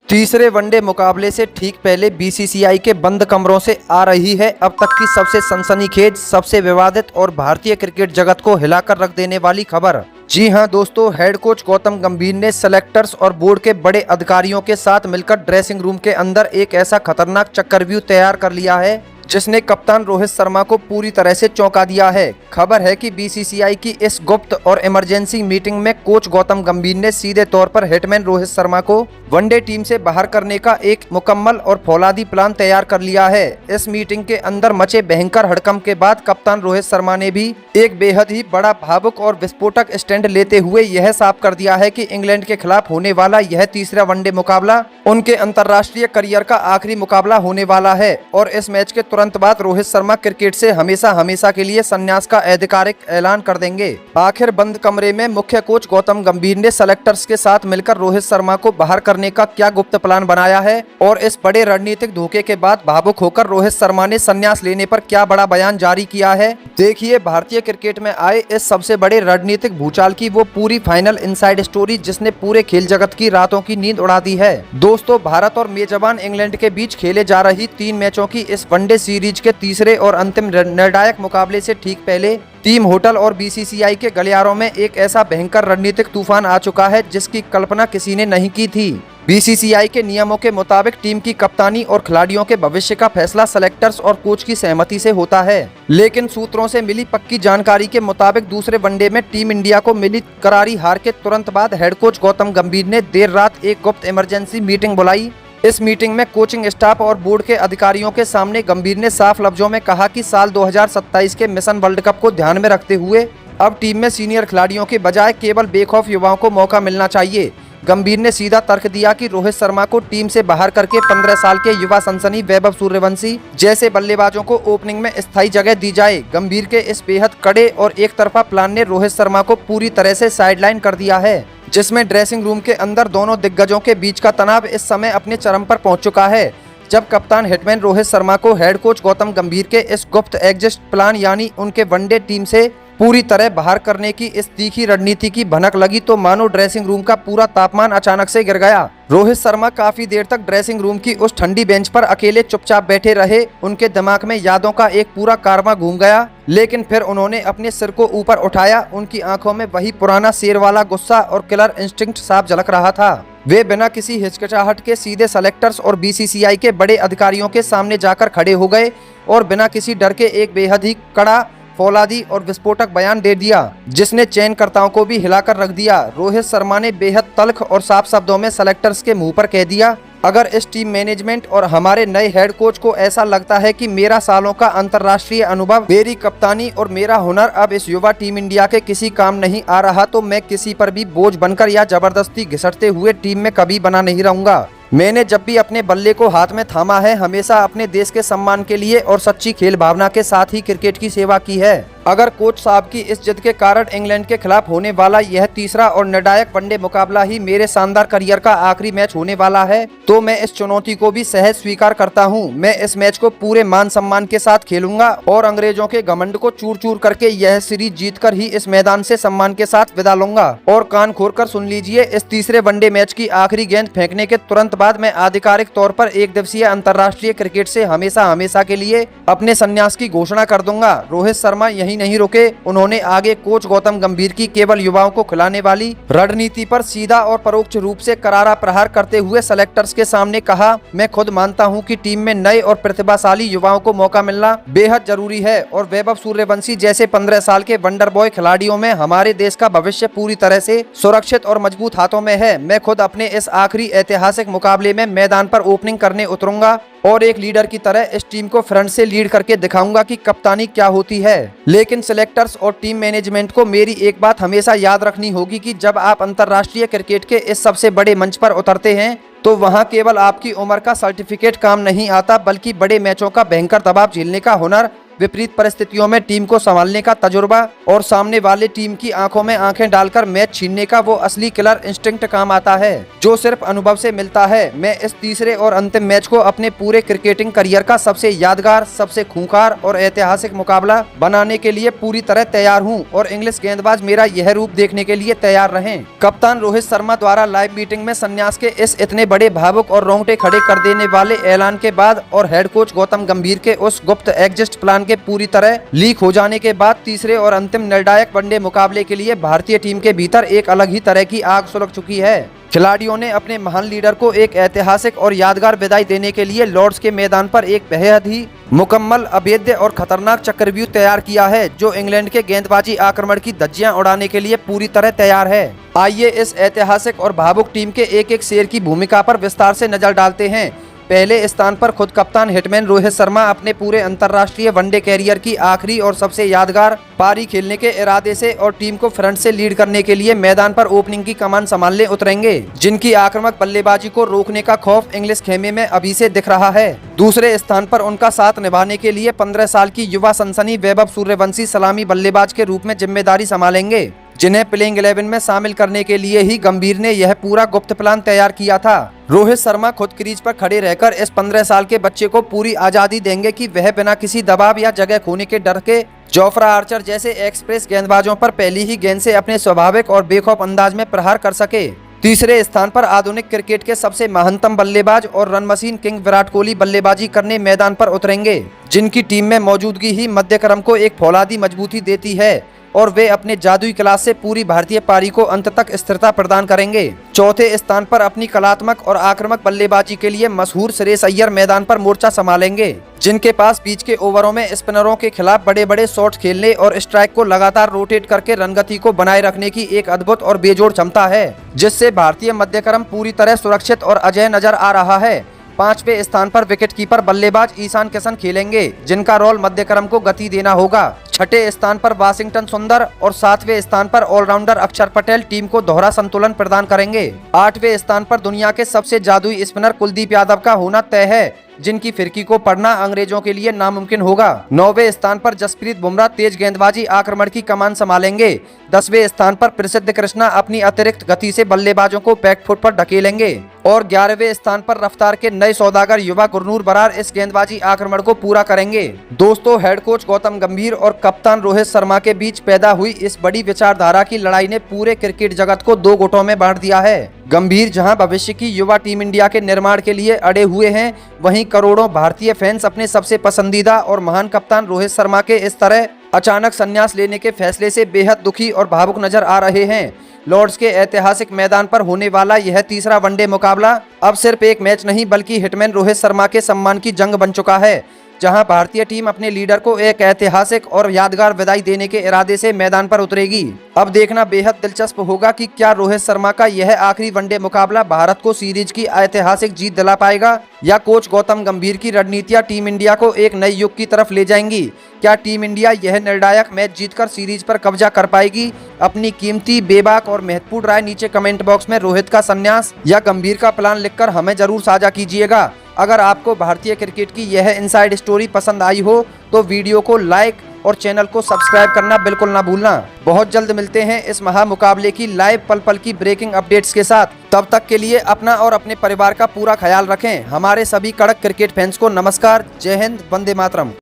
तीसरे वनडे मुकाबले से ठीक पहले बीसीसीआई के बंद कमरों से आ रही है अब तक की सबसे सनसनीखेज, सबसे विवादित और भारतीय क्रिकेट जगत को हिलाकर रख देने वाली खबर। जी हां दोस्तों, हेड कोच गौतम गंभीर ने सेलेक्टर्स और बोर्ड के बड़े अधिकारियों के साथ मिलकर ड्रेसिंग रूम के अंदर एक ऐसा खतरनाक चक्रव्यूह तैयार कर लिया है जिसने कप्तान रोहित शर्मा को पूरी तरह से चौंका दिया है। खबर है कि बीसीसीआई की इस गुप्त और इमरजेंसी मीटिंग में कोच गौतम गंभीर ने सीधे तौर पर हिटमैन रोहित शर्मा को वनडे टीम से बाहर करने का एक मुकम्मल और फौलादी प्लान तैयार कर लिया है। इस मीटिंग के अंदर मचे भयंकर हड़कंप के बाद कप्तान रोहित शर्मा ने भी एक बेहद ही बड़ा भावुक और विस्फोटक स्टैंड लेते हुए यह साफ कर दिया है कि इंग्लैंड के खिलाफ होने वाला यह तीसरा वनडे मुकाबला उनके अंतर्राष्ट्रीय करियर का आखिरी मुकाबला होने वाला है और इस मैच के तुरंत बाद रोहित शर्मा क्रिकेट से हमेशा हमेशा के लिए संन्यास का आधिकारिक ऐलान कर देंगे। आखिर बंद कमरे में मुख्य कोच गौतम गंभीर ने सेलेक्टर्स के साथ मिलकर रोहित शर्मा को बाहर करने का क्या गुप्त प्लान बनाया है और इस बड़े रणनीतिक धोखे के बाद भावुक होकर रोहित शर्मा ने संन्यास लेने पर क्या बड़ा बयान जारी किया है। देखिए भारतीय क्रिकेट में आए इस सबसे बड़े रणनीतिक भूचाल की वो पूरी फाइनल इनसाइड स्टोरी जिसने पूरे खेल जगत की रातों की नींद उड़ा दी है। दोस्तों, भारत और मेजबान इंग्लैंड के बीच खेले जा रही 3 मैचों की इस वनडे सीरीज के तीसरे और अंतिम निर्णायक मुकाबले से ठीक पहले टीम होटल और बीसीसीआई के गलियारों में एक ऐसा भयंकर रणनीतिक तूफान आ चुका है जिसकी कल्पना किसी ने नहीं की थी। बीसीसीआई के नियमों के मुताबिक टीम की कप्तानी और खिलाड़ियों के भविष्य का फैसला सेलेक्टर्स और कोच की सहमति से होता है, लेकिन सूत्रों से मिली पक्की जानकारी के मुताबिक दूसरे वनडे में टीम इंडिया को मिली करारी हार के तुरंत बाद हेड कोच गौतम गंभीर ने देर रात एक गुप्त इमरजेंसी मीटिंग बुलाई। इस मीटिंग में कोचिंग स्टाफ और बोर्ड के अधिकारियों के सामने गंभीर ने साफ लफ्जों में कहा कि साल 2027 के मिशन वर्ल्ड कप को ध्यान में रखते हुए अब टीम में सीनियर खिलाड़ियों के बजाय केवल बेखौफ युवाओं को मौका मिलना चाहिए। गंभीर ने सीधा तर्क दिया कि रोहित शर्मा को टीम से बाहर करके 15 साल के युवा सनसनी वैभव सूर्यवंशी जैसे बल्लेबाजों को ओपनिंग में स्थायी जगह दी जाए। गंभीर के इस बेहद कड़े और एक तरफा प्लान ने रोहित शर्मा को पूरी तरह से साइडलाइन कर दिया है, जिसमें ड्रेसिंग रूम के अंदर दोनों दिग्गजों के बीच का तनाव इस समय अपने चरम पर पहुंच चुका है। जब कप्तान हिटमैन रोहित शर्मा को हेड कोच गौतम गंभीर के इस गुप्त एग्जिट प्लान यानी उनके वनडे टीम से पूरी तरह बाहर करने की इस तीखी रणनीति की भनक लगी तो मानो ड्रेसिंग रूम का पूरा तापमान अचानक से गिर गया। रोहित शर्मा काफी देर तक ड्रेसिंग रूम की उस ठंडी बेंच पर अकेले चुपचाप बैठे रहे। उनके दिमाग में यादों का एक पूरा कारवां घूम गया, लेकिन फिर उन्होंने अपने सिर को ऊपर उठाया। उनकी आंखों में वही पुराना शेर वाला गुस्सा और किलर इंस्टिंक्ट साफ झलक रहा था। वे बिना किसी हिचकिचाहट के सीधे सेलेक्टर्स और बीसीसीआई के बड़े अधिकारियों के सामने जाकर खड़े हो गए और बिना किसी डर के एक बेहद ही कड़ा, फौलादी और विस्फोटक बयान दे दिया जिसने चयनकर्ताओं को भी हिलाकर रख दिया। रोहित शर्मा ने बेहद तल्ख और साफ शब्दों में सेलेक्टर्स के मुंह पर कह दिया, अगर इस टीम मैनेजमेंट और हमारे नए हेड कोच को ऐसा लगता है कि मेरा सालों का अंतर्राष्ट्रीय अनुभव, मेरी कप्तानी और मेरा हुनर अब इस युवा टीम इंडिया के किसी काम नहीं आ रहा तो मैं किसी पर भी बोझ बनकर या जबरदस्ती घिसटते हुए टीम में कभी बना नहीं रहूंगा। मैंने जब भी अपने बल्ले को हाथ में थामा है हमेशा अपने देश के सम्मान के लिए और सच्ची खेल भावना के साथ ही क्रिकेट की सेवा की है। अगर कोच साहब की इस जिद के कारण इंग्लैंड के खिलाफ होने वाला यह तीसरा और निर्णायक वनडे मुकाबला ही मेरे शानदार करियर का आखिरी मैच होने वाला है तो मैं इस चुनौती को भी सहज स्वीकार करता हूं। मैं इस मैच को पूरे मान सम्मान के साथ खेलूंगा और अंग्रेजों के घमंड को चूर चूर करके यह सीरीज जीतकर ही इस मैदान से सम्मान के साथ विदा लूंगा। और कान खोलकर सुन लीजिए, इस तीसरे वनडे मैच की आखिरी गेंद फेंकने के तुरंत बाद मैं आधिकारिक तौर पर एक दिवसीय अंतर्राष्ट्रीय क्रिकेट से हमेशा हमेशा के लिए अपने संन्यास की घोषणा कर दूंगा। रोहित शर्मा यही नहीं रुके, उन्होंने आगे कोच गौतम गंभीर की केवल युवाओं को खिलाने वाली रणनीति पर सीधा और परोक्ष रूप से करारा प्रहार करते हुए सेलेक्टर्स के सामने कहा, मैं खुद मानता हूं कि टीम में नए और प्रतिभाशाली युवाओं को मौका मिलना बेहद जरूरी है और वैभव सूर्यवंशी जैसे 15 साल के वंडर बॉय खिलाड़ियों में हमारे देश का भविष्य पूरी तरह से सुरक्षित और मजबूत हाथों में है। मैं खुद अपने इस आखिरी ऐतिहासिक मुकाबले में मैदान पर ओपनिंग करने उतरूंगा और एक लीडर की तरह इस टीम को फ्रंट से लीड करके दिखाऊंगा कि कप्तानी क्या होती है। लेकिन सेलेक्टर्स और टीम मैनेजमेंट को मेरी एक बात हमेशा याद रखनी होगी कि जब आप अंतर्राष्ट्रीय क्रिकेट के इस सबसे बड़े मंच पर उतरते हैं तो वहां केवल आपकी उम्र का सर्टिफिकेट काम नहीं आता बल्कि बड़े मैचों का भयंकर दबाव झेलने का हुनर विपरीत परिस्थितियों में टीम को संभालने का तजुर्बा और सामने वाले टीम की आंखों में आंखें डालकर मैच छीनने का वो असली किलर इंस्टिंक्ट काम आता है, जो सिर्फ अनुभव से मिलता है। मैं इस तीसरे और अंतिम मैच को अपने पूरे क्रिकेटिंग करियर का सबसे यादगार, सबसे खूंखार और ऐतिहासिक मुकाबला बनाने के लिए पूरी तरह तैयार हूं और इंग्लिश गेंदबाज मेरा यह रूप देखने के लिए तैयार रहें। कप्तान रोहित शर्मा द्वारा लाइव मीटिंग में संन्यास के इस इतने बड़े भावुक और रोंगटे खड़े कर देने वाले ऐलान के बाद और हेड कोच गौतम गंभीर के उस गुप्त एग्जिट प्लान के पूरी तरह लीक हो जाने के बाद तीसरे और अंतिम निर्णायक वनडे मुकाबले के लिए भारतीय टीम के भीतर एक अलग ही तरह की आग सुलग चुकी है। खिलाड़ियों ने अपने महान लीडर को एक ऐतिहासिक और यादगार विदाई देने के लिए लॉर्ड्स के मैदान पर एक बेहद ही मुकम्मल, अभेद्य और खतरनाक चक्रव्यूह तैयार किया है, जो इंग्लैंड के गेंदबाजी आक्रमण की धज्जियां उड़ाने के लिए पूरी तरह तैयार है। आइए इस ऐतिहासिक और भावुक टीम के एक एक शेर की भूमिका पर विस्तार से नजर डालते हैं। पहले स्थान पर खुद कप्तान हिटमैन रोहित शर्मा अपने पूरे अंतर्राष्ट्रीय वनडे कैरियर की आखिरी और सबसे यादगार पारी खेलने के इरादे से और टीम को फ्रंट से लीड करने के लिए मैदान पर ओपनिंग की कमान संभालने उतरेंगे, जिनकी आक्रामक बल्लेबाजी को रोकने का खौफ इंग्लिश खेमे में अभी से दिख रहा है। दूसरे स्थान पर उनका साथ निभाने के लिए 15 साल की युवा सनसनी वैभव सूर्यवंशी सलामी बल्लेबाज के रूप में जिम्मेदारी संभालेंगे, जिन्हें प्लेइंग 11 में शामिल करने के लिए ही गंभीर ने यह पूरा गुप्त प्लान तैयार किया था। रोहित शर्मा खुद क्रीज पर खड़े रहकर इस 15 साल के बच्चे को पूरी आजादी देंगे कि वह बिना किसी दबाव या जगह खोने के डर के जोफ्रा आर्चर जैसे एक्सप्रेस गेंदबाजों पर पहली ही गेंद से अपने स्वाभाविक और बेखौफ अंदाज में प्रहार कर सके। तीसरे स्थान पर आधुनिक क्रिकेट के सबसे महानतम बल्लेबाज और run machine king Virat Kohli बल्लेबाजी करने मैदान पर उतरेंगे, जिनकी टीम में मौजूदगी ही मध्य क्रम को एक फौलादी मजबूती देती है और वे अपने जादुई क्लास से पूरी भारतीय पारी को अंत तक स्थिरता प्रदान करेंगे। चौथे स्थान पर अपनी कलात्मक और आक्रामक बल्लेबाजी के लिए मशहूर श्रेयस अय्यर मैदान पर मोर्चा संभालेंगे, जिनके पास बीच के ओवरों में स्पिनरों के खिलाफ बड़े बड़े शॉट्स खेलने और स्ट्राइक को लगातार रोटेट करके रनगति को बनाए रखने की एक अद्भुत और बेजोड़ क्षमता है, जिससे भारतीय मध्यक्रम पूरी तरह सुरक्षित और अजेय नजर आ रहा है। पांचवें स्थान पर विकेटकीपर बल्लेबाज ईशान किशन खेलेंगे, जिनका रोल मध्यक्रम को गति देना होगा। छठे स्थान पर वाशिंगटन सुंदर और सातवें स्थान पर ऑलराउंडर अक्षर पटेल टीम को दोहरा संतुलन प्रदान करेंगे। आठवें स्थान पर दुनिया के सबसे जादुई स्पिनर कुलदीप यादव का होना तय है, जिनकी फिरकी को पढ़ना अंग्रेजों के लिए नामुमकिन होगा। 9वें स्थान पर जसप्रीत बुमराह तेज गेंदबाजी आक्रमण की कमान संभालेंगे। 10वें स्थान पर प्रसिद्ध कृष्णा अपनी अतिरिक्त गति से बल्लेबाजों को बैकफुट पर ढकेलेंगे और 11वें स्थान पर रफ्तार के नए सौदागर युवा गुरनूर बरार इस गेंदबाजी आक्रमण को पूरा करेंगे। दोस्तों, हेड कोच गौतम गंभीर और कप्तान रोहित शर्मा के बीच पैदा हुई इस बड़ी विचारधारा की लड़ाई ने पूरे क्रिकेट जगत को दो गुटों में बांट दिया है। गंभीर जहां भविष्य की युवा टीम इंडिया के निर्माण के लिए अड़े हुए हैं, वहीं करोड़ों भारतीय फैंस अपने सबसे पसंदीदा और महान कप्तान रोहित शर्मा के इस तरह अचानक संन्यास लेने के फैसले से बेहद दुखी और भावुक नजर आ रहे हैं। लॉर्ड्स के ऐतिहासिक मैदान पर होने वाला यह तीसरा वनडे मुकाबला अब सिर्फ एक मैच नहीं बल्कि हिटमैन रोहित शर्मा के सम्मान की जंग बन चुका है, जहां भारतीय टीम अपने लीडर को एक ऐतिहासिक और यादगार विदाई देने के इरादे से मैदान पर उतरेगी। अब देखना बेहद दिलचस्प होगा कि क्या रोहित शर्मा का यह आखिरी वनडे मुकाबला भारत को सीरीज की ऐतिहासिक जीत दिला पाएगा या कोच गौतम गंभीर की रणनीतियां टीम इंडिया को एक नए युग की तरफ ले जाएंगी। क्या टीम इंडिया यह निर्णायक मैच जीतकर सीरीज पर कब्जा कर पाएगी? अपनी कीमती, बेबाक और महत्वपूर्ण राय नीचे कमेंट बॉक्स में रोहित का संन्यास या गंभीर का प्लान लिखकर हमें जरूर साझा कीजिएगा। अगर आपको भारतीय क्रिकेट की यह इनसाइड स्टोरी पसंद आई हो तो वीडियो को लाइक और चैनल को सब्सक्राइब करना बिल्कुल ना भूलना। बहुत जल्द मिलते हैं इस महामुकाबले की लाइव पल पल की ब्रेकिंग अपडेट्स के साथ। तब तक के लिए अपना और अपने परिवार का पूरा ख्याल रखें। हमारे सभी कड़क क्रिकेट फैंस को नमस्कार, जय हिंद, वंदे मातरम।